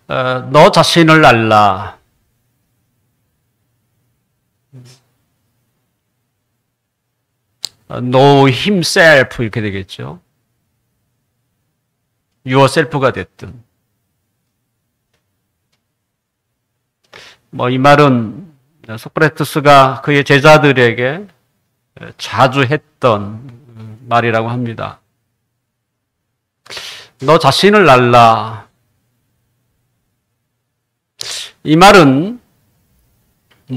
너 자신을 알라. know himself 이렇게 되겠죠. yourself가 됐든. 이 말은 소크라테스가 그의 제자들에게 자주 했던 말이라고 합니다. 너 자신을 알라. 이 말은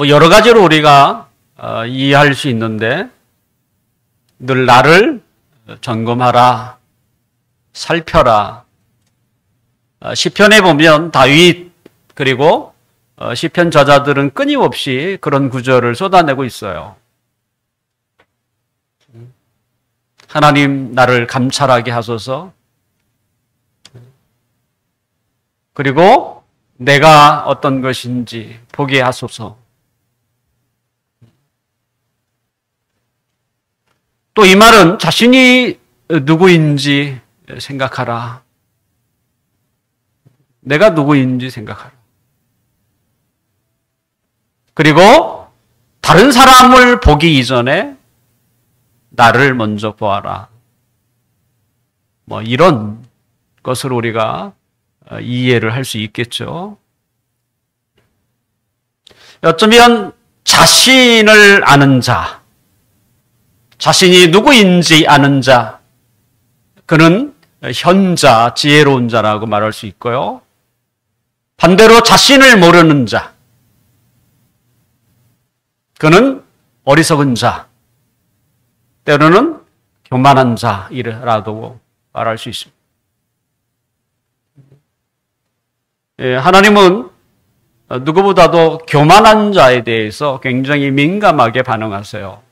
여러 가지로 우리가 이해할 수 있는데 늘 나를 점검하라, 살펴라. 시편에 보면 다윗 그리고 시편 저자들은 끊임없이 그런 구절을 쏟아내고 있어요. 하나님 나를 감찰하게 하소서. 그리고 내가 어떤 것인지 보게 하소서. 또 이 말은 자신이 누구인지 생각하라. 내가 누구인지 생각하라. 그리고 다른 사람을 보기 이전에 나를 먼저 보아라. 이런 것을 우리가 이해를 할 수 있겠죠. 어쩌면 자신을 아는 자, 자신이 누구인지 아는 자, 그는 현자, 지혜로운 자라고 말할 수 있고요. 반대로 자신을 모르는 자, 그는 어리석은 자, 때로는 교만한 자이라고 말할 수 있습니다. 하나님은 누구보다도 교만한 자에 대해서 굉장히 민감하게 반응하세요.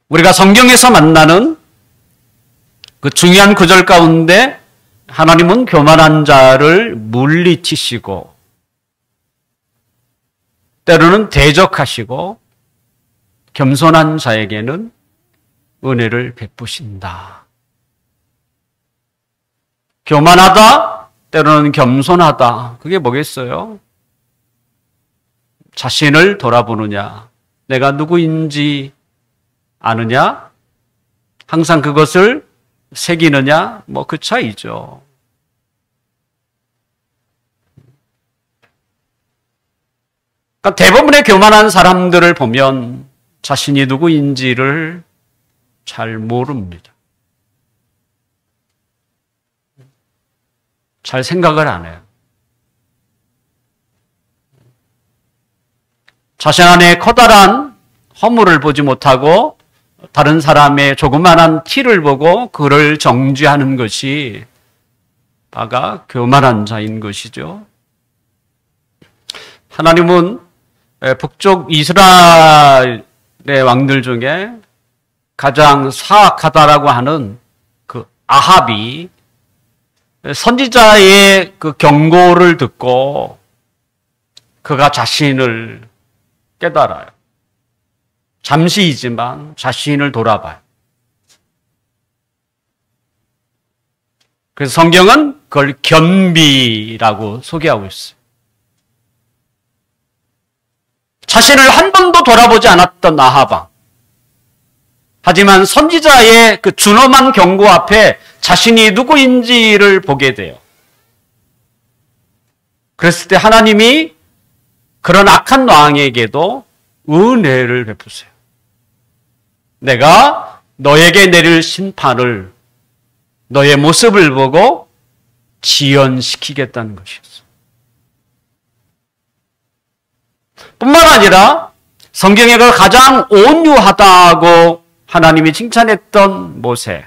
우리가 성경에서 만나는 그 중요한 구절 가운데 하나님은 교만한 자를 물리치시고 때로는 대적하시고 겸손한 자에게는 은혜를 베푸신다. 교만하다, 때로는 겸손하다. 그게 뭐겠어요? 자신을 돌아보느냐, 내가 누구인지 아느냐, 항상 그것을 새기느냐, 그 차이죠. 그러니까 대부분의 교만한 사람들을 보면 자신이 누구인지를 잘 모릅니다. 잘 생각을 안 해요. 자신 안에 커다란 허물을 보지 못하고 다른 사람의 조그만한 티를 보고 그를 정죄하는 것이 바가 교만한 자인 것이죠. 하나님은 북쪽 이스라엘의 왕들 중에 가장 사악하다라고 하는 그 아합이 선지자의 그 경고를 듣고 그가 자신을 깨달아요. 잠시이지만 자신을 돌아봐요. 그래서 성경은 그걸 겸비라고 소개하고 있어요. 자신을 한 번도 돌아보지 않았던 아합왕. 하지만 선지자의 그 준엄한 경고 앞에 자신이 누구인지를 보게 돼요. 그랬을 때 하나님이 그런 악한 왕에게도 은혜를 베푸세요. 내가 너에게 내릴 심판을 너의 모습을 보고 지연시키겠다는 것이었어요. 뿐만 아니라 성경에 그 가장 온유하다고 하나님이 칭찬했던 모세.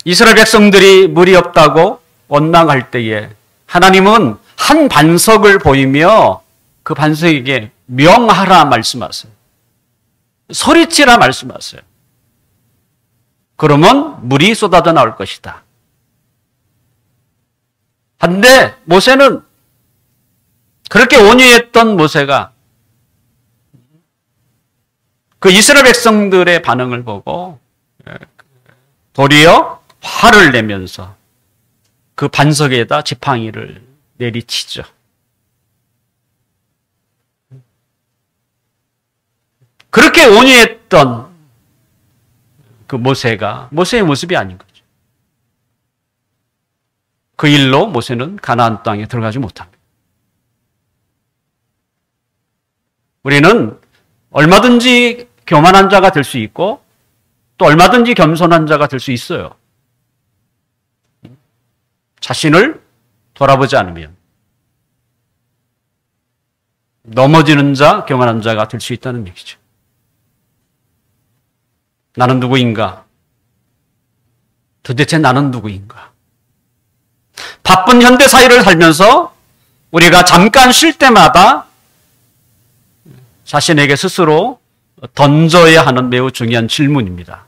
이스라엘 백성들이 물이 없다고 원망할 때에 하나님은 한 반석을 보이며 그 반석에게 명하라 말씀하세요. 소리치라 말씀하세요. 그러면 물이 쏟아져 나올 것이다. 한데 모세는 그렇게 온유했던 모세가 그 이스라엘 백성들의 반응을 보고 도리어 화를 내면서 그 반석에다 지팡이를 내리치죠. 그렇게 온유했던 그 모세가 모세의 모습이 아닌 거죠. 그 일로 모세는 가나안 땅에 들어가지 못합니다. 우리는 얼마든지 교만한 자가 될 수 있고 또 얼마든지 겸손한 자가 될 수 있어요. 자신을 돌아보지 않으면 넘어지는 자, 교만한 자가 될 수 있다는 얘기죠. 나는 누구인가? 도대체 나는 누구인가? 바쁜 현대 사회를 살면서 우리가 잠깐 쉴 때마다 자신에게 스스로 던져야 하는 매우 중요한 질문입니다.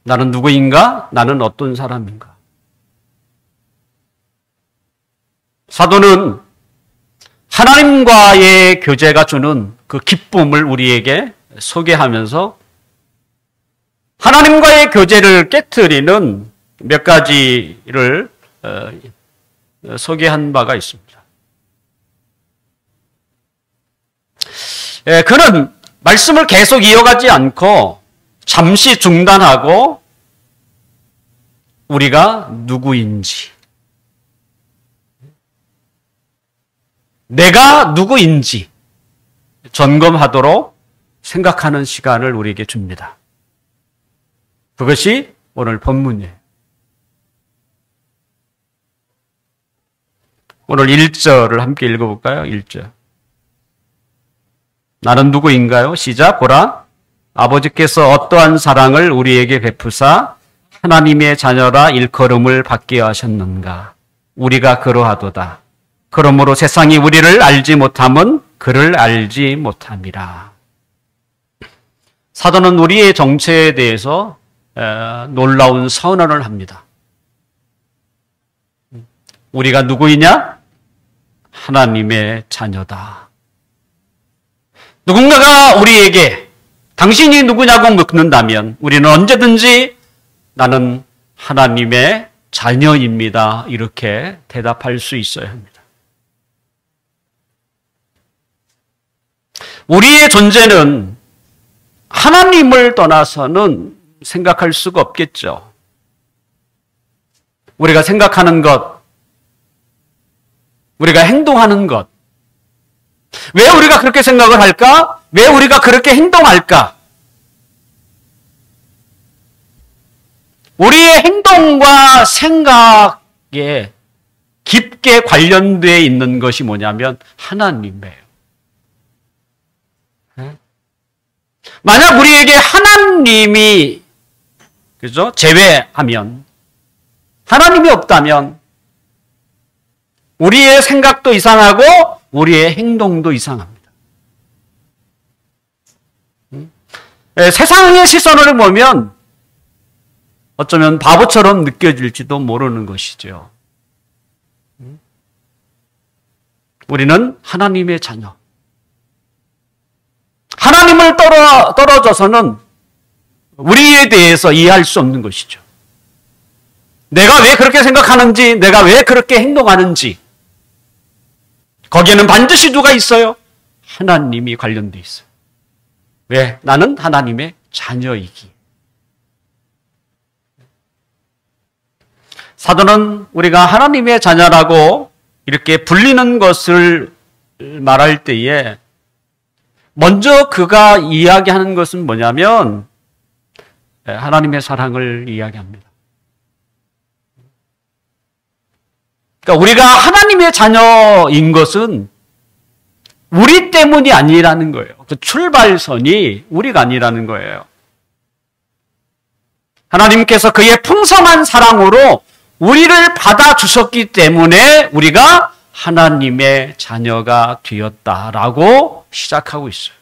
나는 누구인가? 나는 어떤 사람인가? 사도는 하나님과의 교제가 주는 그 기쁨을 우리에게 소개하면서 하나님과의 교제를 깨트리는 몇 가지를 소개한 바가 있습니다. 그는 말씀을 계속 이어가지 않고 잠시 중단하고 우리가 누구인지, 내가 누구인지 점검하도록 생각하는 시간을 우리에게 줍니다. 그것이 오늘 본문이에요. 오늘 1절을 함께 읽어볼까요? 1절. 나는 누구인가요? 시작. 보라, 아버지께서 어떠한 사랑을 우리에게 베푸사 하나님의 자녀라 일컬음을 받게 하셨는가. 우리가 그러하도다. 그러므로 세상이 우리를 알지 못함은 그를 알지 못함이라. 사도는 우리의 정체에 대해서 놀라운 선언을 합니다. 우리가 누구이냐? 하나님의 자녀다. 누군가가 우리에게 당신이 누구냐고 묻는다면 우리는 언제든지 나는 하나님의 자녀입니다. 이렇게 대답할 수 있어야 합니다. 우리의 존재는 하나님을 떠나서는 생각할 수가 없겠죠. 우리가 생각하는 것, 우리가 행동하는 것, 왜 우리가 그렇게 생각을 할까? 왜 우리가 그렇게 행동할까? 우리의 행동과 생각에 깊게 관련되어 있는 것이 뭐냐면 하나님이에요. 만약 우리에게 하나님이 그죠? 제외하면, 하나님이 없다면 우리의 생각도 이상하고 우리의 행동도 이상합니다. 세상의 시선을 보면 어쩌면 바보처럼 느껴질지도 모르는 것이죠. 우리는 하나님의 자녀. 하나님을 떨어져서는 우리에 대해서 이해할 수 없는 것이죠. 내가 왜 그렇게 생각하는지, 내가 왜 그렇게 행동하는지, 거기에는 반드시 누가 있어요? 하나님이 관련되어 있어요. 왜? 나는 하나님의 자녀이기. 사도는 우리가 하나님의 자녀라고 이렇게 불리는 것을 말할 때에 먼저 그가 이야기하는 것은 뭐냐면 하나님의 사랑을 이야기합니다. 그러니까 우리가 하나님의 자녀인 것은 우리 때문이 아니라는 거예요. 그 출발선이 우리가 아니라는 거예요. 하나님께서 그의 풍성한 사랑으로 우리를 받아주셨기 때문에 우리가 하나님의 자녀가 되었다라고 시작하고 있어요.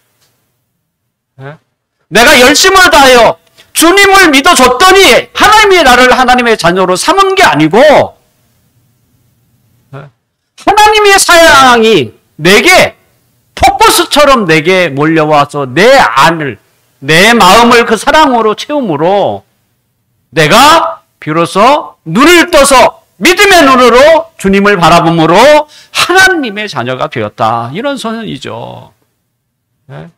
내가 열심을 다하여 주님을 믿어줬더니 하나님이 나를 하나님의 자녀로 삼은 게 아니고 하나님의 사랑이 내게 폭포수처럼 내게 몰려와서 내 마음을 그 사랑으로 채움으로 내가 비로소 눈을 떠서 믿음의 눈으로 주님을 바라봄으로 하나님의 자녀가 되었다. 이런 선언이죠. 네?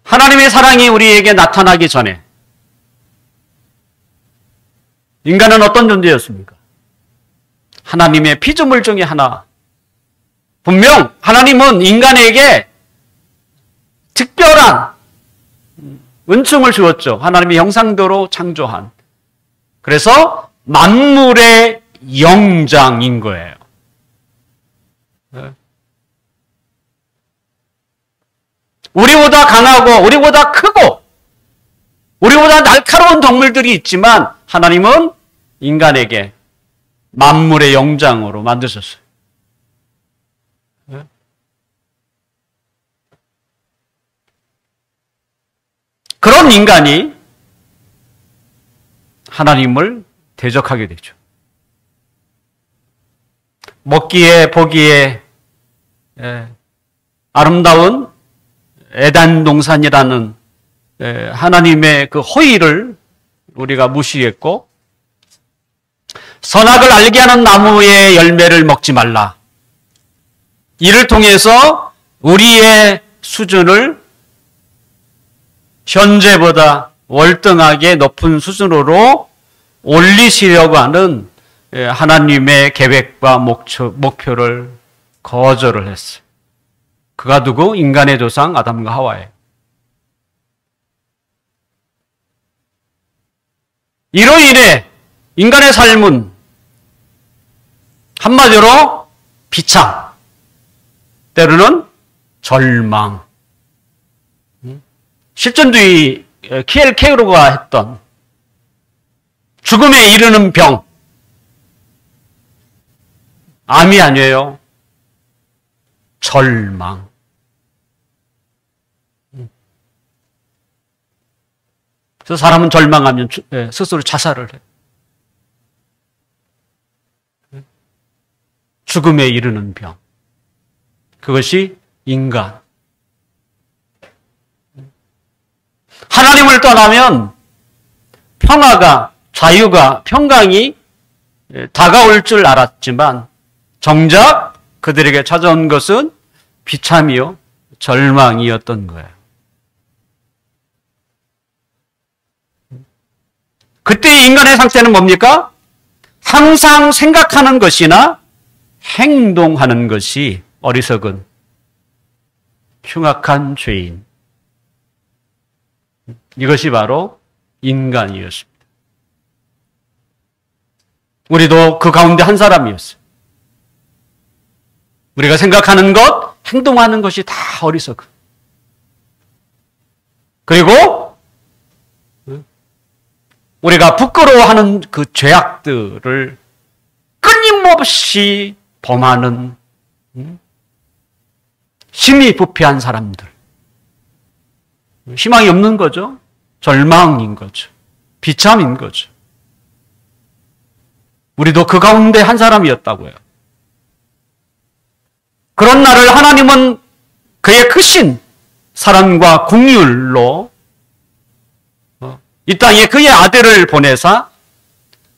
하나님의 사랑이 우리에게 나타나기 전에 인간은 어떤 존재였습니까? 하나님의 피조물 중에 하나. 분명 하나님은 인간에게 특별한 은총을 주었죠. 하나님의 형상대로 창조한. 그래서 만물의 영장인 거예요. 우리보다 강하고 우리보다 크고 우리보다 날카로운 동물들이 있지만 하나님은 인간에게 만물의 영장으로 만드셨어요. 그런 인간이 하나님을 대적하게 되죠. 먹기에 보기에 아름다운 에덴 동산이라는 하나님의 그 호의를 우리가 무시했고, 선악을 알게 하는 나무의 열매를 먹지 말라. 이를 통해서 우리의 수준을 현재보다 월등하게 높은 수준으로 올리시려고 하는 하나님의 계획과 목표를 거절을 했어요. 그가 누구? 인간의 조상 아담과 하와예요. 이로 인해 인간의 삶은 한마디로 비참, 때로는 절망. 실존주의 키엘 케로가 했던 죽음에 이르는 병. 암이 아니에요. 절망. 그래서 사람은 절망하면 스스로 자살을 해요. 죽음에 이르는 병. 그것이 인간. 하나님을 떠나면 평화가, 자유가, 평강이 다가올 줄 알았지만 정작 그들에게 찾아온 것은 비참이요, 절망이었던 거예요. 그때의 인간의 상태는 뭡니까? 항상 생각하는 것이나 행동하는 것이 어리석은 흉악한 죄인. 이것이 바로 인간이었습니다. 우리도 그 가운데 한 사람이었어요. 우리가 생각하는 것, 행동하는 것이 다 어리석은. 그리고 우리가 부끄러워하는 그 죄악들을 끊임없이 범하는 심히 부패한 사람들. 희망이 없는 거죠. 절망인 거죠. 비참인 거죠. 우리도 그 가운데 한 사람이었다고요. 그런 나를 하나님은 그의 크신 사랑과 긍휼로 이 땅에 그의 아들을 보내사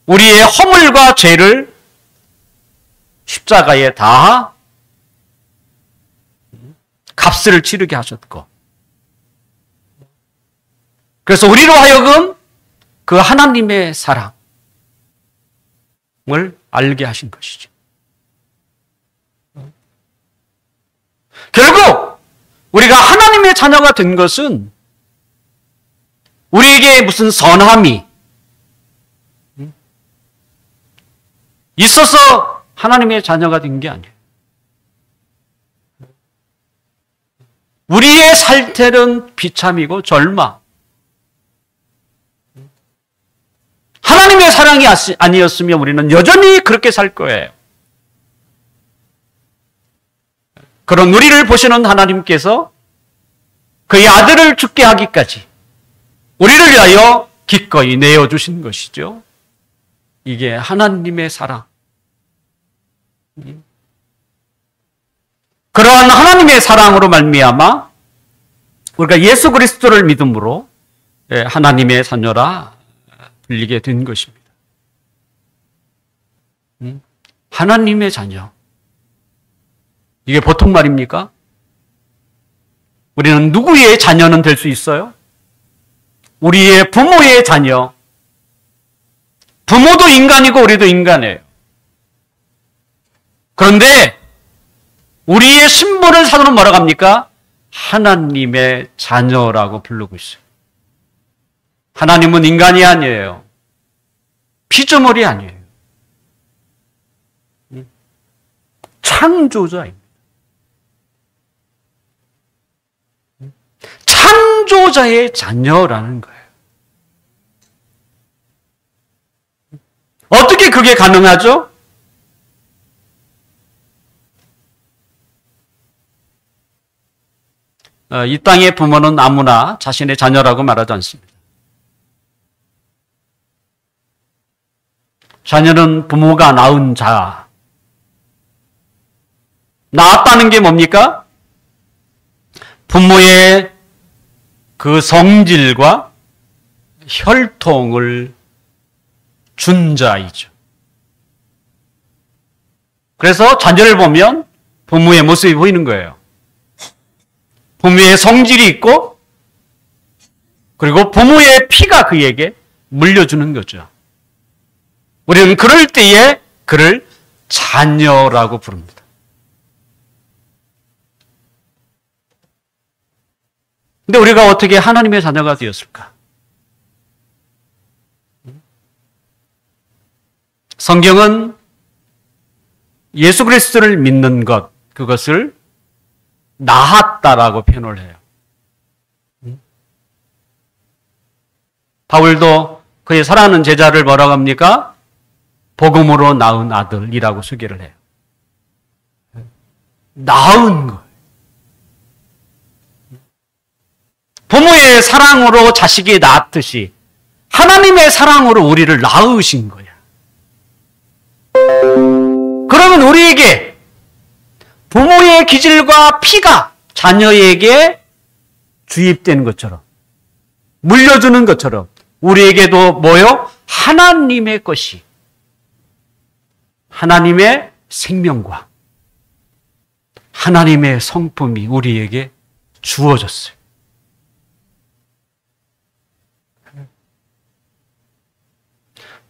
우리의 허물과 죄를 십자가에 다 값을 치르게 하셨고, 그래서 우리로 하여금 그 하나님의 사랑을 알게 하신 것이죠. 결국 우리가 하나님의 자녀가 된 것은 우리에게 무슨 선함이 있어서 하나님의 자녀가 된 게 아니에요. 우리의 살텔은 비참이고 절망. 하나님의 사랑이 아니었으면 우리는 여전히 그렇게 살 거예요. 그런 우리를 보시는 하나님께서 그의 아들을 죽게 하기까지 우리를 위하여 기꺼이 내어주신 것이죠. 이게 하나님의 사랑. 그러한 하나님의 사랑으로 말미암아 우리가 예수 그리스도를 믿음으로 하나님의 자녀라 불리게 된 것입니다. 하나님의 자녀. 이게 보통 말입니까? 우리는 누구의 자녀는 될 수 있어요? 우리의 부모의 자녀. 부모도 인간이고 우리도 인간이에요. 그런데 우리의 신분을 사도는 뭐라고 합니까? 하나님의 자녀라고 부르고 있어요. 하나님은 인간이 아니에요. 피조물이 아니에요. 창조자입니다. 창조자의 자녀라는 거예요. 어떻게 그게 가능하죠? 이 땅의 부모는 아무나 자신의 자녀라고 말하지 않습니다. 자녀는 부모가 낳은 자. 낳았다는 게 뭡니까? 부모의 그 성질과 혈통을 준 자이죠. 그래서 자녀를 보면 부모의 모습이 보이는 거예요. 부모의 성질이 있고 그리고 부모의 피가 그에게 물려주는 거죠. 우리는 그럴 때에 그를 자녀라고 부릅니다. 근데 우리가 어떻게 하나님의 자녀가 되었을까? 성경은 예수 그리스도를 믿는 것, 그것을 낳았다라고 표현을 해요. 바울도 그의 사랑하는 제자를 뭐라고 합니까? 복음으로 낳은 아들이라고 소개를 해요. 낳은 거예요. 부모의 사랑으로 자식이 낳았듯이 하나님의 사랑으로 우리를 낳으신 거야. 그러면 우리에게 부모의 기질과 피가 자녀에게 주입되는 것처럼 물려주는 것처럼 우리에게도 뭐요? 하나님의 것이 하나님의 생명과 하나님의 성품이 우리에게 주어졌어요.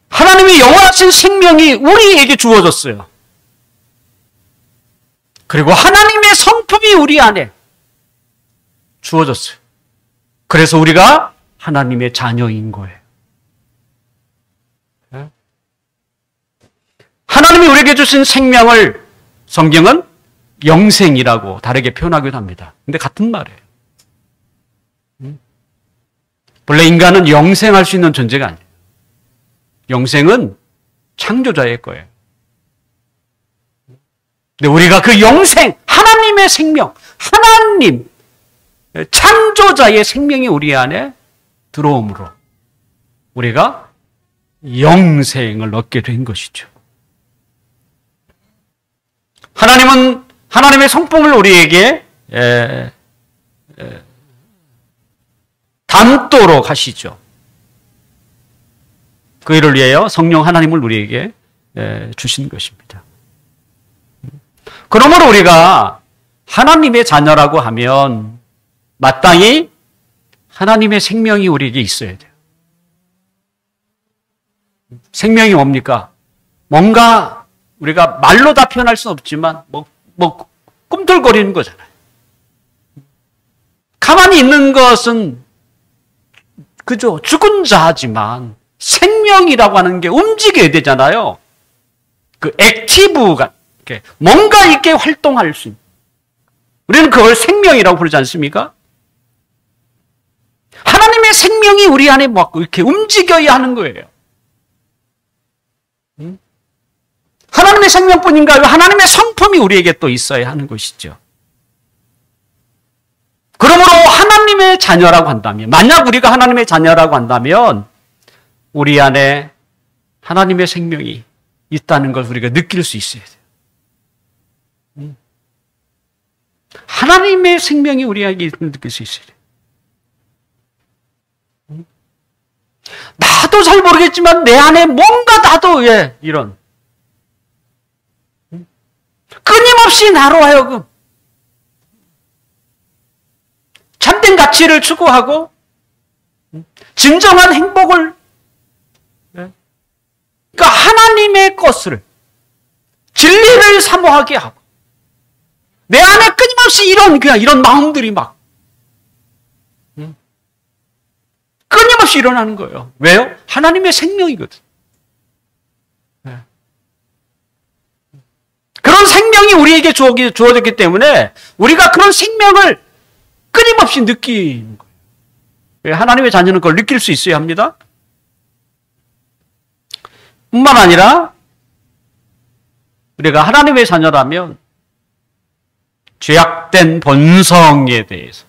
하나님의 영원하신 생명이 우리에게 주어졌어요. 그리고 하나님의 성품이 우리 안에 주어졌어요. 그래서 우리가 하나님의 자녀인 거예요. 하나님이 우리에게 주신 생명을 성경은 영생이라고 다르게 표현하기도 합니다. 근데 같은 말이에요. 본래 인간은 영생할 수 있는 존재가 아니에요. 영생은 창조자의 거예요. 근데 우리가 그 영생, 하나님의 생명, 하나님, 창조자의 생명이 우리 안에 들어옴으로 우리가 영생을 얻게 된 것이죠. 하나님은 하나님의 성품을 우리에게 담도록 하시죠. 그 일을 위하여 성령 하나님을 우리에게 주신 것입니다. 그러므로 우리가 하나님의 자녀라고 하면 마땅히 하나님의 생명이 우리에게 있어야 돼요. 생명이 뭡니까? 뭔가 우리가 말로 다 표현할 수는 없지만 뭐 꿈틀거리는 거잖아요. 가만히 있는 것은 그저 죽은 자지만 생명이라고 하는 게 움직여야 되잖아요. 그 액티브가 뭔가 있게 활동할 수 있는. 우리는 그걸 생명이라고 부르지 않습니까? 하나님의 생명이 우리 안에 막 이렇게 움직여야 하는 거예요. 하나님의 생명뿐인가요? 하나님의 성품이 우리에게 또 있어야 하는 것이죠. 그러므로 하나님의 자녀라고 한다면, 만약 우리가 하나님의 자녀라고 한다면 우리 안에 하나님의 생명이 있다는 걸 우리가 느낄 수 있어야 돼요. 하나님의 생명이 우리에게 느낄 수 있어야 돼요. 나도 잘 모르겠지만 내 안에 뭔가 나도 이런 끊임없이 나로 하여금 참된 가치를 추구하고 진정한 행복을 그러니까 하나님의 것을 진리를 사모하게 하고 내 안에 끊임없이 이런 마음들이 막 끊임없이 일어나는 거예요. 왜요? 하나님의 생명이거든. 그런 생명이 우리에게 주어졌기 때문에 우리가 그런 생명을 끊임없이 느끼는 거예요. 하나님의 자녀는 그걸 느낄 수 있어야 합니다. 뿐만 아니라 우리가 하나님의 자녀라면 죄악된 본성에 대해서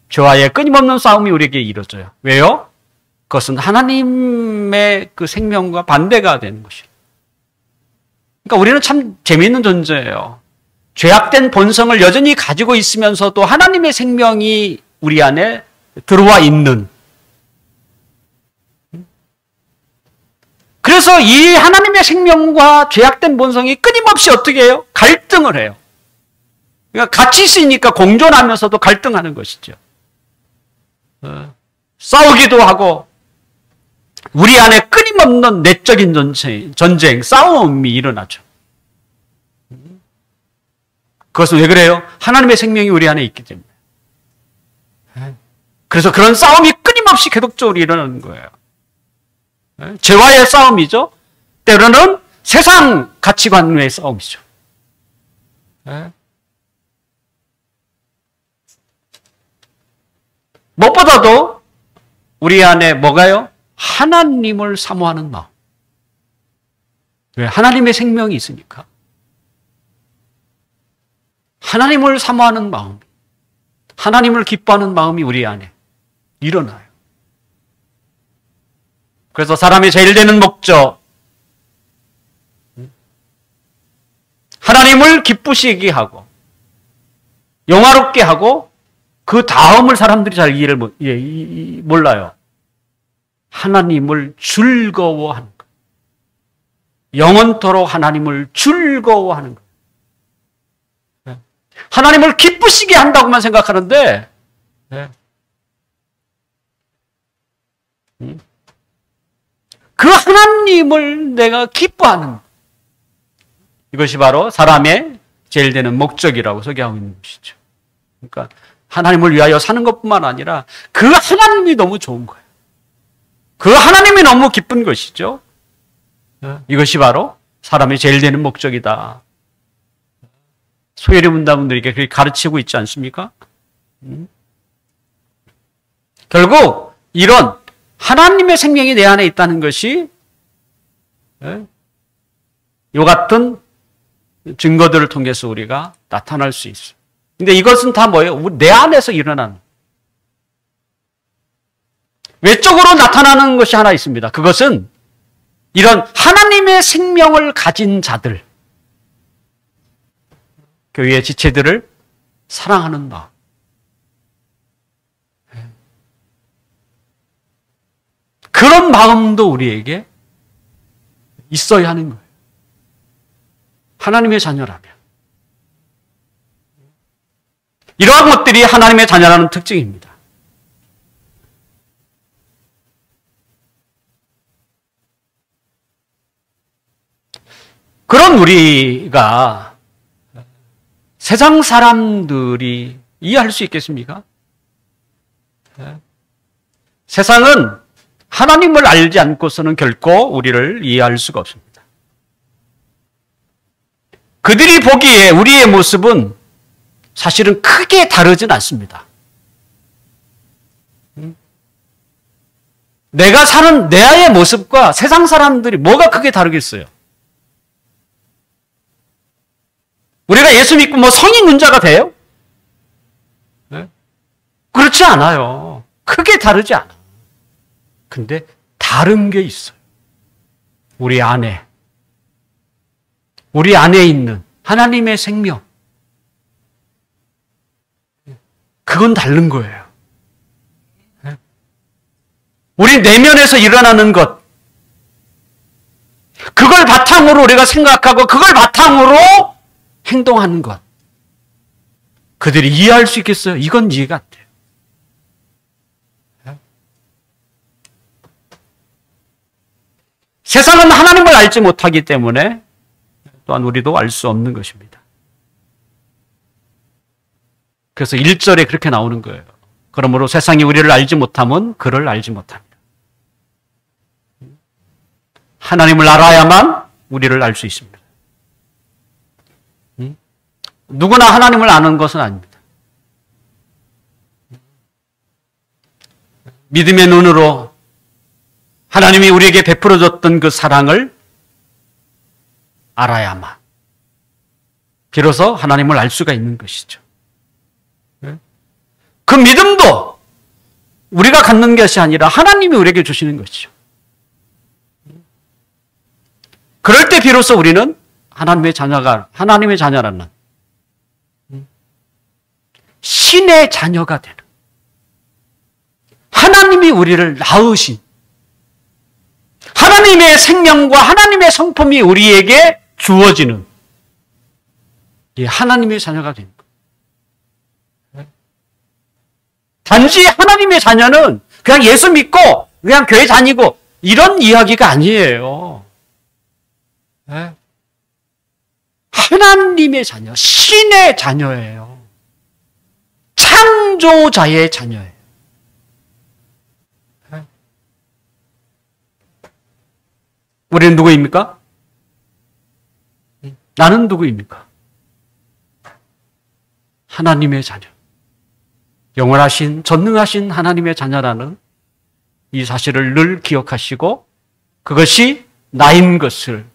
죄와의 끊임없는 싸움이 우리에게 이루어져요. 왜요? 그것은 하나님의 그 생명과 반대가 되는 것이에요. 그러니까 우리는 참 재미있는 존재예요. 죄악된 본성을 여전히 가지고 있으면서도 하나님의 생명이 우리 안에 들어와 있는. 그래서 이 하나님의 생명과 죄악된 본성이 끊임없이 어떻게 해요? 갈등을 해요. 그러니까 같이 있으니까 공존하면서도 갈등하는 것이죠. 싸우기도 하고 우리 안에 끊임없는 내적인 전쟁, 싸움이 일어나죠. 그것은 왜 그래요? 하나님의 생명이 우리 안에 있기 때문에. 그래서 그런 싸움이 끊임없이 계속적으로 일어나는 거예요. 죄와의 싸움이죠. 때로는 세상 가치관의 싸움이죠. 무엇보다도 우리 안에 뭐가요? 하나님을 사모하는 마음. 왜? 하나님의 생명이 있으니까. 하나님을 사모하는 마음, 하나님을 기뻐하는 마음이 우리 안에 일어나요. 그래서 사람이 제일 되는 목적, 하나님을 기쁘시게 하고 영화롭게 하고 그 다음을 사람들이 잘 이해를 몰라요. 하나님을 즐거워하는 것. 영원토록 하나님을 즐거워하는 것. 하나님을 기쁘시게 한다고만 생각하는데 그 하나님을 내가 기뻐하는 이것이 바로 사람의 제일 되는 목적이라고 소개하고 있는 것이죠. 그러니까 하나님을 위하여 사는 것뿐만 아니라 그 하나님이 너무 좋은 거예요. 그 하나님이 너무 기쁜 것이죠. 이것이 바로 사람의 제일 되는 목적이다. 소요리 문답분들에게 그렇게 가르치고 있지 않습니까? 결국 이런 하나님의 생명이 내 안에 있다는 것이 이 같은 증거들을 통해서 우리가 나타날 수 있어요. 근데 이것은 다 뭐예요? 내 안에서 일어나는. 외적으로 나타나는 것이 하나 있습니다. 그것은 이런 하나님의 생명을 가진 자들, 교회의 지체들을 사랑하는 마음. 그런 마음도 우리에게 있어야 하는 거예요. 하나님의 자녀라면. 이러한 것들이 하나님의 자녀라는 특징입니다. 그런 우리가 세상 사람들이 이해할 수 있겠습니까? 세상은 하나님을 알지 않고서는 결코 우리를 이해할 수가 없습니다. 그들이 보기에 우리의 모습은 사실은 크게 다르진 않습니다. 내가 사는 내의 모습과 세상 사람들이 뭐가 크게 다르겠어요? 우리가 예수 믿고 뭐 성인 문자가 돼요? 네? 그렇지 않아요. 크게 다르지 않아. 근데 다른 게 있어요. 우리 안에 있는 하나님의 생명. 그건 다른 거예요. 우리 내면에서 일어나는 것, 그걸 바탕으로 우리가 생각하고 그걸 바탕으로 행동하는 것. 그들이 이해할 수 있겠어요? 이건 이해가 안 돼요. 세상은 하나님을 알지 못하기 때문에 또한 우리도 알 수 없는 것입니다. 그래서 1절에 그렇게 나오는 거예요. 그러므로 세상이 우리를 알지 못하면 그를 알지 못합니다. 하나님을 알아야만 우리를 알 수 있습니다. 누구나 하나님을 아는 것은 아닙니다. 믿음의 눈으로 하나님이 우리에게 베풀어줬던 그 사랑을 알아야만 비로소 하나님을 알 수가 있는 것이죠. 그 믿음도 우리가 갖는 것이 아니라 하나님이 우리에게 주시는 것이죠. 그럴 때 비로소 우리는 하나님의 자녀라는 신의 자녀가 되는, 하나님이 우리를 낳으신, 하나님의 생명과 하나님의 성품이 우리에게 주어지는 이 하나님의 자녀가 되는 거예요. 단지 하나님의 자녀는 그냥 예수 믿고 그냥 교회 다니고 이런 이야기가 아니에요. 하나님의 자녀, 신의 자녀예요. 창조자의 자녀예요. 우리는 누구입니까? 나는 누구입니까? 하나님의 자녀. 영원하신, 전능하신 하나님의 자녀라는 이 사실을 늘 기억하시고 그것이 나인 것을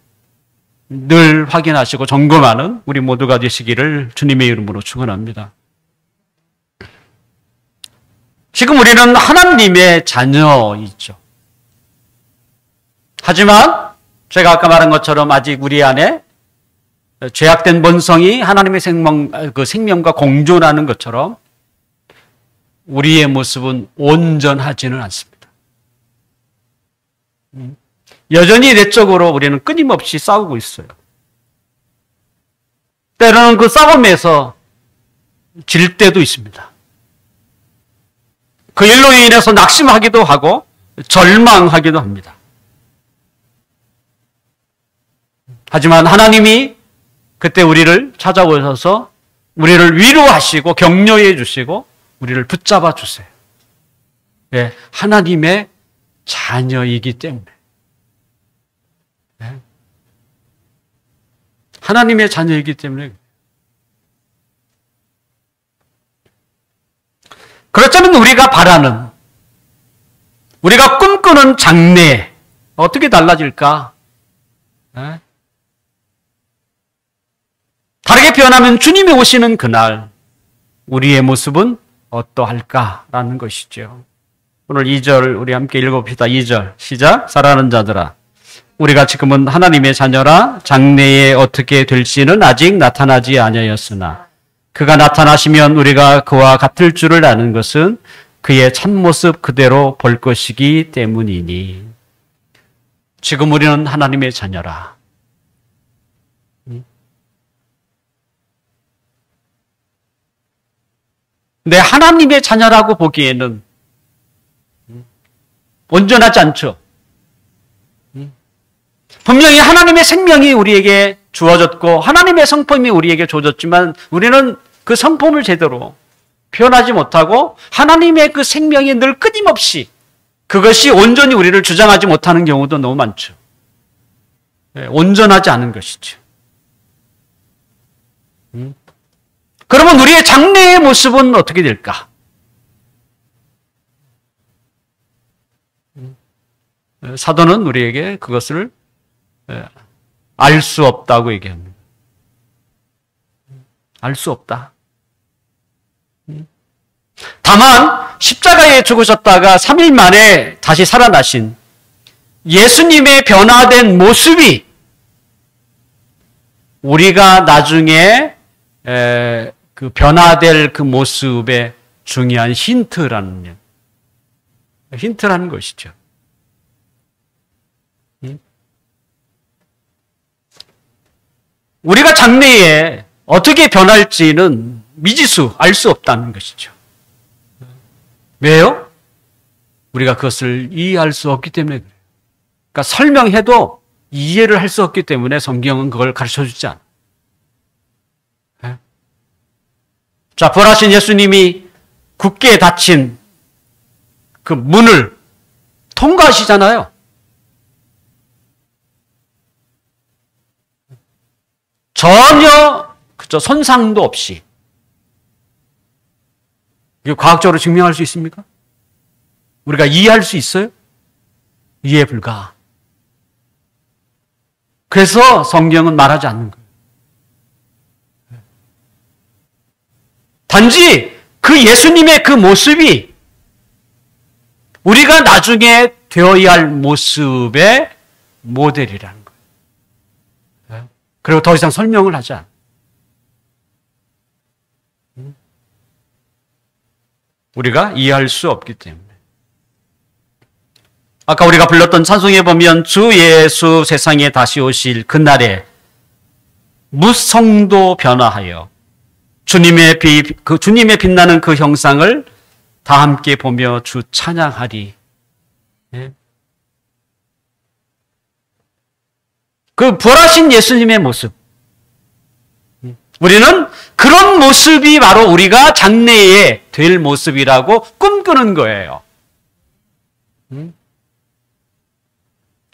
늘 확인하시고 점검하는 우리 모두가 되시기를 주님의 이름으로 축원합니다. 지금 우리는 하나님의 자녀이죠. 하지만 제가 아까 말한 것처럼 아직 우리 안에 죄악된 본성이 하나님의 생명과 공존하는 것처럼 우리의 모습은 온전하지는 않습니다. 여전히 내적으로 우리는 끊임없이 싸우고 있어요. 때로는 그 싸움에서 질 때도 있습니다. 그 일로 인해서 낙심하기도 하고 절망하기도 합니다. 하지만 하나님이 그때 우리를 찾아오셔서 우리를 위로하시고 격려해 주시고 우리를 붙잡아 주세요. 네, 하나님의 자녀이기 때문에. 네. 하나님의 자녀이기 때문에. 그렇다면 우리가 바라는, 우리가 꿈꾸는 장래 어떻게 달라질까? 네? 다르게 표현하면 주님이 오시는 그날 우리의 모습은 어떠할까라는 것이죠. 오늘 2절 우리 함께 읽어봅시다. 2절 시작. 사랑하는 자들아, 우리가 지금은 하나님의 자녀라. 장래에 어떻게 될지는 아직 나타나지 아니하였으나 그가 나타나시면 우리가 그와 같을 줄을 아는 것은 그의 참모습 그대로 볼 것이기 때문이니. 지금 우리는 하나님의 자녀라. 근데 하나님의 자녀라고 보기에는 온전하지 않죠. 분명히 하나님의 생명이 우리에게 주어졌고 하나님의 성품이 우리에게 주어졌지만 우리는 그 성품을 제대로 표현하지 못하고 하나님의 그 생명이 늘 끊임없이 그것이 온전히 우리를 주장하지 못하는 경우도 너무 많죠. 온전하지 않은 것이죠. 그러면 우리의 장래의 모습은 어떻게 될까? 사도는 우리에게 그것을 알 수 없다고 얘기합니다. 알 수 없다. 다만 십자가에 죽으셨다가 3일 만에 다시 살아나신 예수님의 변화된 모습이 우리가 나중에 그 변화될 그 모습의 중요한 힌트라는 힌트라는 것이죠. 우리가 장래에 어떻게 변할지는 미지수, 알 수 없다는 것이죠. 왜요? 우리가 그것을 이해할 수 없기 때문에 그래요. 그러니까 설명해도 이해를 할 수 없기 때문에 성경은 그걸 가르쳐 주지 않아요. 자, 부활하신 예수님이 굳게 닫힌 그 문을 통과하시잖아요. 전혀 손상도 없이. 이거 과학적으로 증명할 수 있습니까? 우리가 이해할 수 있어요? 이해 불가. 그래서 성경은 말하지 않는 거예요. 단지 그 예수님의 그 모습이 우리가 나중에 되어야 할 모습의 모델이라는 거예요. 그리고 더 이상 설명을 하지 않아요. 우리가 이해할 수 없기 때문에. 아까 우리가 불렀던 찬송에 보면 주 예수 세상에 다시 오실 그날에 무성도 변화하여 주님의 빛나는 그 형상을 다 함께 보며 주 찬양하리. 그 부활하신 예수님의 모습. 우리는 그런 모습이 바로 우리가 장래에 될 모습이라고 꿈꾸는 거예요.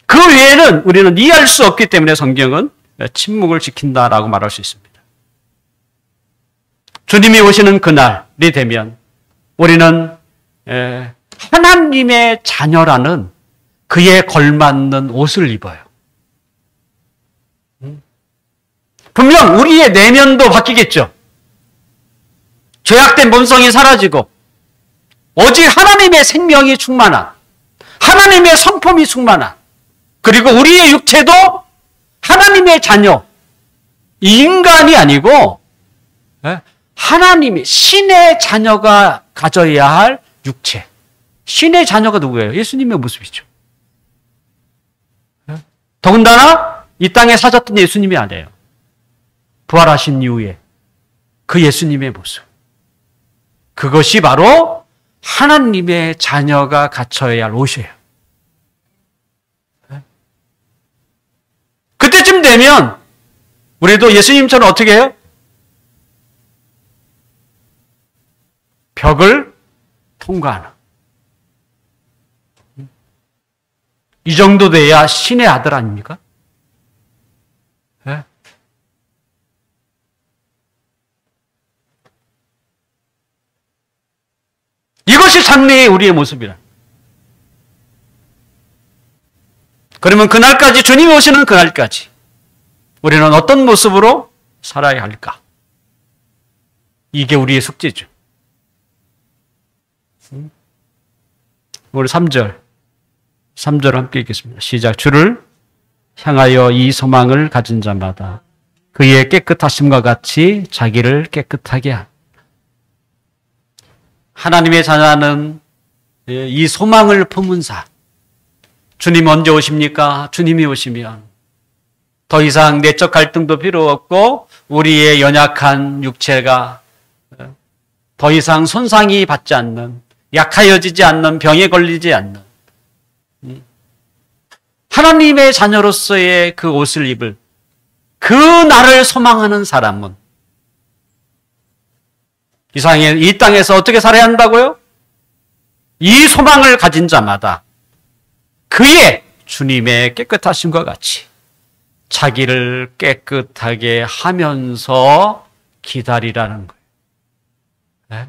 그 외에는 우리는 이해할 수 없기 때문에 성경은 침묵을 지킨다라고 말할 수 있습니다. 주님이 오시는 그날이 되면 우리는 하나님의 자녀라는 그에 걸맞는 옷을 입어요. 분명 우리의 내면도 바뀌겠죠. 죄악된 본성이 사라지고 오직 하나님의 생명이 충만한, 하나님의 성품이 충만한, 그리고 우리의 육체도 하나님의 자녀, 인간이 아니고 하나님이 신의 자녀가 가져야 할 육체. 신의 자녀가 누구예요? 예수님의 모습이죠. 더군다나 이 땅에 사셨던 예수님이 아니에요. 부활하신 이후에 그 예수님의 모습. 그것이 바로 하나님의 자녀가 갖춰야 할 옷이에요. 그때쯤 되면 우리도 예수님처럼 어떻게 해요? 벽을 통과하는. 이 정도 돼야 신의 아들 아닙니까? 네? 이것이 장래의 우리의 모습이라. 그러면 그날까지, 주님이 오시는 그날까지 우리는 어떤 모습으로 살아야 할까? 이게 우리의 숙제죠. 우리 3절 함께 읽겠습니다. 시작. 주를 향하여 이 소망을 가진 자마다 그의 깨끗하심과 같이 자기를 깨끗하게 한. 하나님의 자녀는 이 소망을 품은 자. 주님 언제 오십니까? 주님이 오시면 더 이상 내적 갈등도 필요 없고 우리의 연약한 육체가 더 이상 손상이 받지 않는, 약하여지지 않는, 병에 걸리지 않는 하나님의 자녀로서의 그 옷을 입을 그 날을 소망하는 사람은 이 땅에서 어떻게 살아야 한다고요? 이 소망을 가진 자마다 그의 주님의 깨끗하심과 같이 자기를 깨끗하게 하면서 기다리라는 거예요. 네?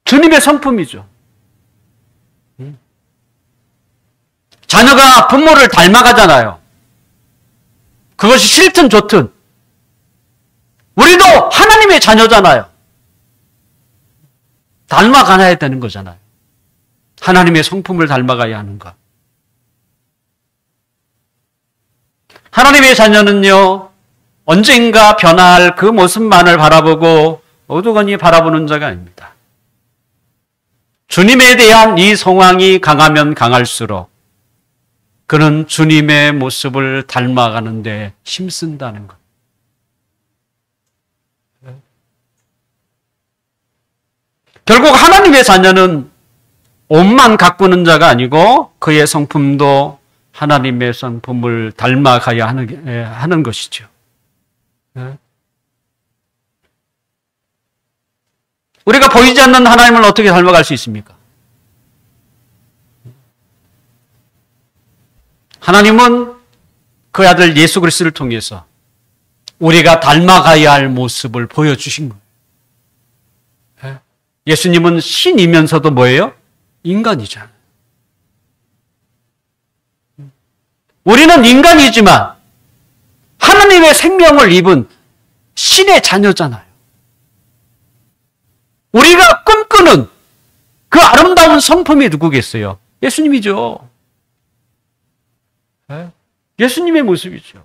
주님의 성품이죠. 자녀가 부모를 닮아가잖아요. 그것이 싫든 좋든 우리도 하나님의 자녀잖아요. 닮아가야 되는 거잖아요. 하나님의 성품을 닮아가야 하는 것. 하나님의 자녀는요, 언젠가 변할 그 모습만을 바라보고 오두건히 바라보는 자가 아닙니다. 주님에 대한 이 소망이 강하면 강할수록 그는 주님의 모습을 닮아가는데 힘쓴다는 것. 결국 하나님의 자녀는 옷만 가꾸는 자가 아니고 그의 성품도 하나님의 성품을 닮아가야 하는 것이죠. 우리가 보이지 않는 하나님을 어떻게 닮아갈 수 있습니까? 하나님은 그 아들 예수 그리스도를 통해서 우리가 닮아가야 할 모습을 보여주신 거예요. 예수님은 신이면서도 뭐예요? 인간이잖아요. 우리는 인간이지만 하나님의 생명을 입은 신의 자녀잖아요. 우리가 꿈꾸는 그 아름다운 성품이 누구겠어요? 예수님이죠. 예수님의 모습이죠.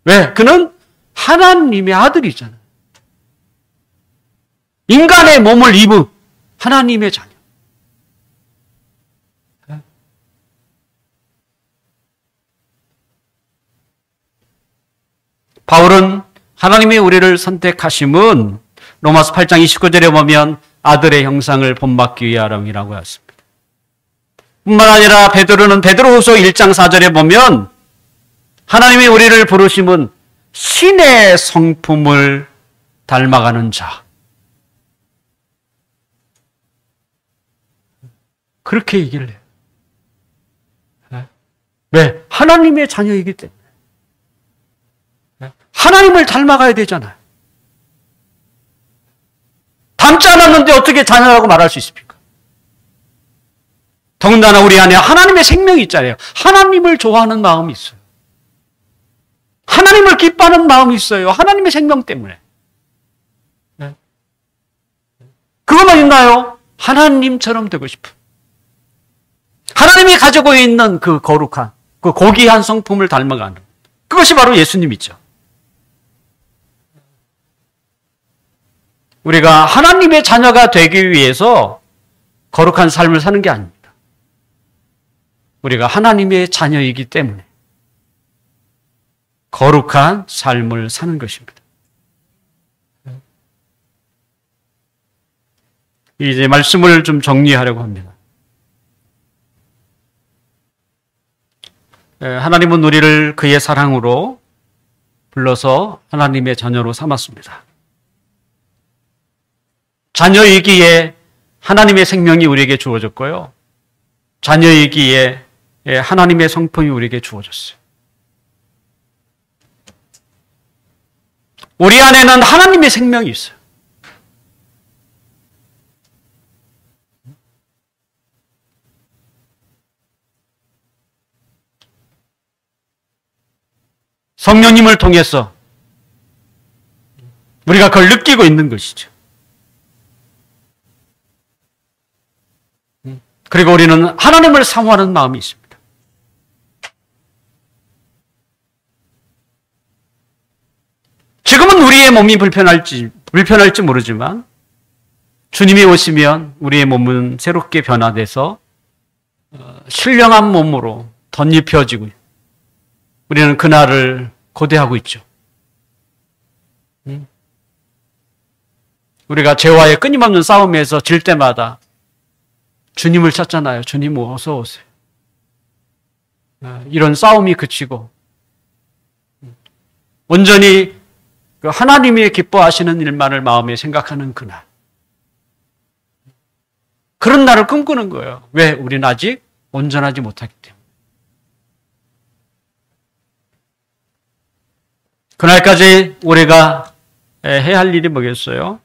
왜? 그는 하나님의 아들이잖아요. 인간의 몸을 입은 하나님의 자녀. 바울은 하나님이 우리를 선택하심은 로마서 8장 29절에 보면 아들의 형상을 본받기 위함이라고 했습니다. 뿐만 아니라 베드로는 베드로후서 1장 4절에 보면 하나님이 우리를 부르심은 신의 성품을 닮아가는 자. 그렇게 얘기를 해요. 왜? 하나님의 자녀이기 때문에. 하나님을 닮아가야 되잖아요. 닮지 않았는데 어떻게 자녀라고 말할 수 있습니까? 더군다나 우리 안에 하나님의 생명이 있잖아요. 하나님을 좋아하는 마음이 있어요. 하나님을 기뻐하는 마음이 있어요. 하나님의 생명 때문에. 그것만 있나요? 하나님처럼 되고 싶은. 하나님이 가지고 있는 그 거룩한, 그 고귀한 성품을 닮아가는. 그것이 바로 예수님이죠. 우리가 하나님의 자녀가 되기 위해서 거룩한 삶을 사는 게 아닙니다. 우리가 하나님의 자녀이기 때문에 거룩한 삶을 사는 것입니다. 이제 말씀을 좀 정리하려고 합니다. 하나님은 우리를 그의 사랑으로 불러서 하나님의 자녀로 삼았습니다. 자녀이기에 하나님의 생명이 우리에게 주어졌고요. 자녀이기에 하나님의 성품이 우리에게 주어졌어요. 우리 안에는 하나님의 생명이 있어요. 성령님을 통해서 우리가 그걸 느끼고 있는 것이죠. 그리고 우리는 하나님을 사모하는 마음이 있습니다. 지금은 우리의 몸이 불편할지 모르지만 주님이 오시면 우리의 몸은 새롭게 변화돼서 신령한 몸으로 덧입혀지고 우리는 그날을 고대하고 있죠. 우리가 죄와의 끊임없는 싸움에서 질 때마다 주님을 찾잖아요. 주님 어서 오세요. 이런 싸움이 그치고 온전히 그 하나님이 기뻐하시는 일만을 마음에 생각하는 그날. 그런 날을 꿈꾸는 거예요. 왜? 우리는 아직 온전하지 못하기 때문에. 그날까지 우리가 해야 할 일이 뭐겠어요?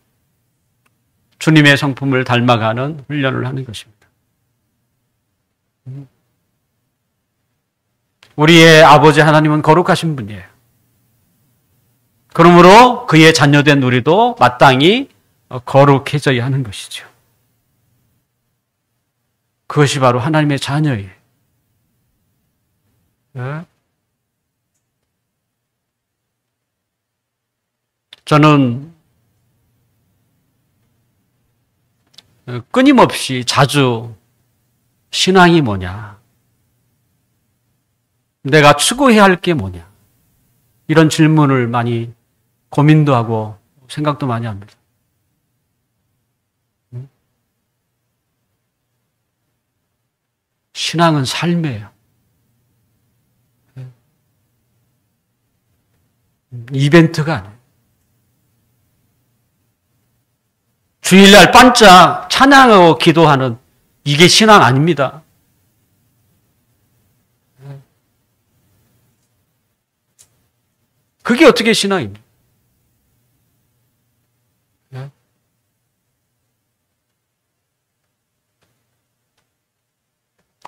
주님의 성품을 닮아가는 훈련을 하는 것입니다. 우리의 아버지 하나님은 거룩하신 분이에요. 그러므로 그의 자녀된 우리도 마땅히 거룩해져야 하는 것이죠. 그것이 바로 하나님의 자녀예요. 저는 끊임없이 자주 신앙이 뭐냐? 내가 추구해야 할 게 뭐냐? 이런 질문을 많이 고민도 하고 생각도 많이 합니다. 신앙은 삶이에요. 이벤트가 아니에요. 주일날 반짝 찬양하고 기도하는 이게 신앙 아닙니다. 그게 어떻게 신앙입니까?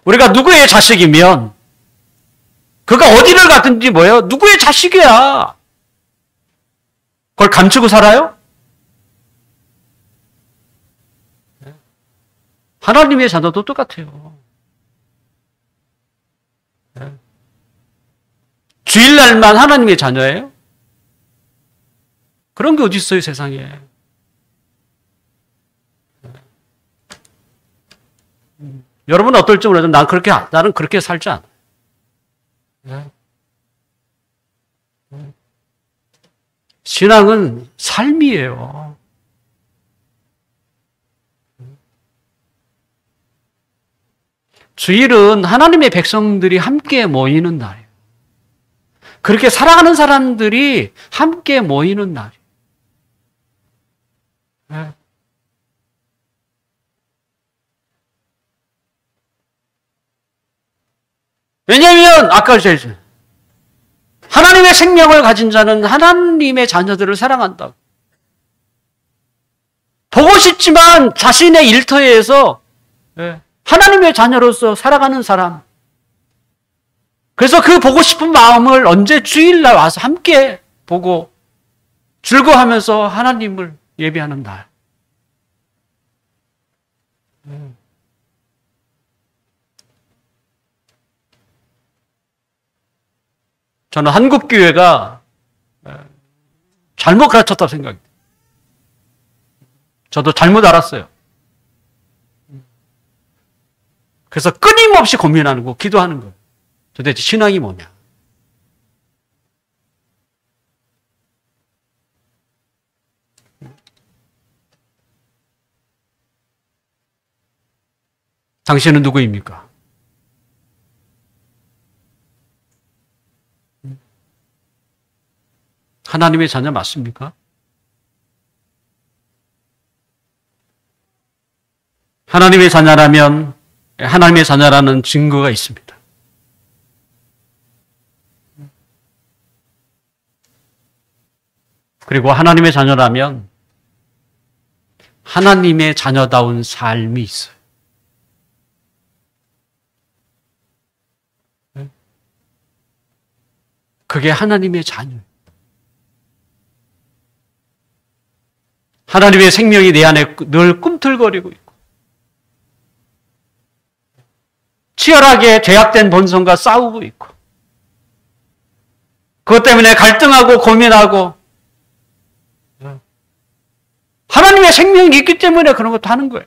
우리가 누구의 자식이면 그가 어디를 가든지 뭐예요? 누구의 자식이야. 그걸 감추고 살아요? 하나님의 자녀도 똑같아요. 주일날만 하나님의 자녀예요? 그런 게 어디 있어요, 세상에. 여러분은 어떨지 모르지만 나는 그렇게 살지 않아요. 신앙은 삶이에요. 주일은 하나님의 백성들이 함께 모이는 날이에요. 그렇게 살아가는 사람들이 함께 모이는 날이에요. 왜냐하면 아까 제가 하나님의 생명을 가진 자는 하나님의 자녀들을 사랑한다고. 보고 싶지만 자신의 일터에서 하나님의 자녀로서 살아가는 사람. 그래서 그 보고 싶은 마음을 언제 주일날 와서 함께 보고 즐거워하면서 하나님을 예배하는 날. 저는 한국교회가 잘못 가르쳤다고 생각해요. 저도 잘못 알았어요. 그래서 끊임없이 고민하는 거, 기도하는 거예요. 도대체 신앙이 뭐냐? 당신은 누구입니까? 하나님의 자녀 맞습니까? 하나님의 자녀라면 하나님의 자녀라는 증거가 있습니다. 그리고 하나님의 자녀라면 하나님의 자녀다운 삶이 있어요. 그게 하나님의 자녀예요. 하나님의 생명이 내 안에 늘 꿈틀거리고 있고 치열하게 죄악된 본성과 싸우고 있고 그것 때문에 갈등하고 고민하고 하나님의 생명이 있기 때문에 그런 것도 하는 거예요.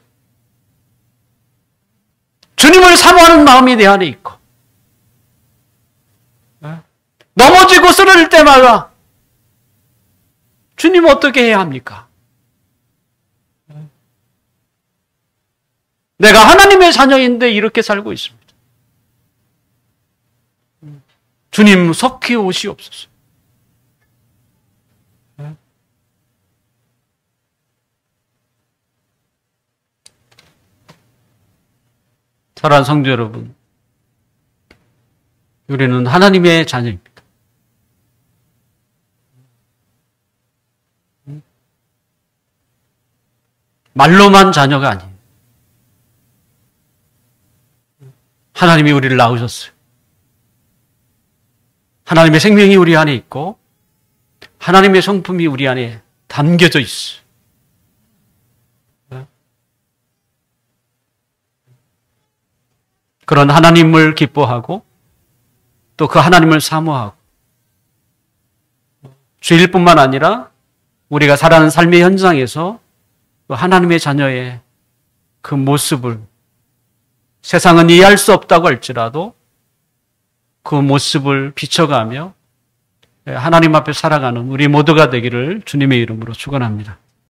주님을 사모하는 마음이 내 안에 있고 넘어지고 쓰러질 때마다 주님 어떻게 해야 합니까? 내가 하나님의 자녀인데 이렇게 살고 있습니다. 주님 속히 오시옵소서. 사랑하는 성도 여러분, 우리는 하나님의 자녀입니다. 말로만 자녀가 아니에요. 하나님이 우리를 낳으셨어요. 하나님의 생명이 우리 안에 있고 하나님의 성품이 우리 안에 담겨져 있어요. 그런 하나님을 기뻐하고 또 그 하나님을 사모하고 주일뿐만 아니라 우리가 살아가는 삶의 현장에서 또 하나님의 자녀의 그 모습을 세상은 이해할 수 없다고 할지라도 그 모습을 비춰가며 하나님 앞에 살아가는 우리 모두가 되기를 주님의 이름으로 축원합니다.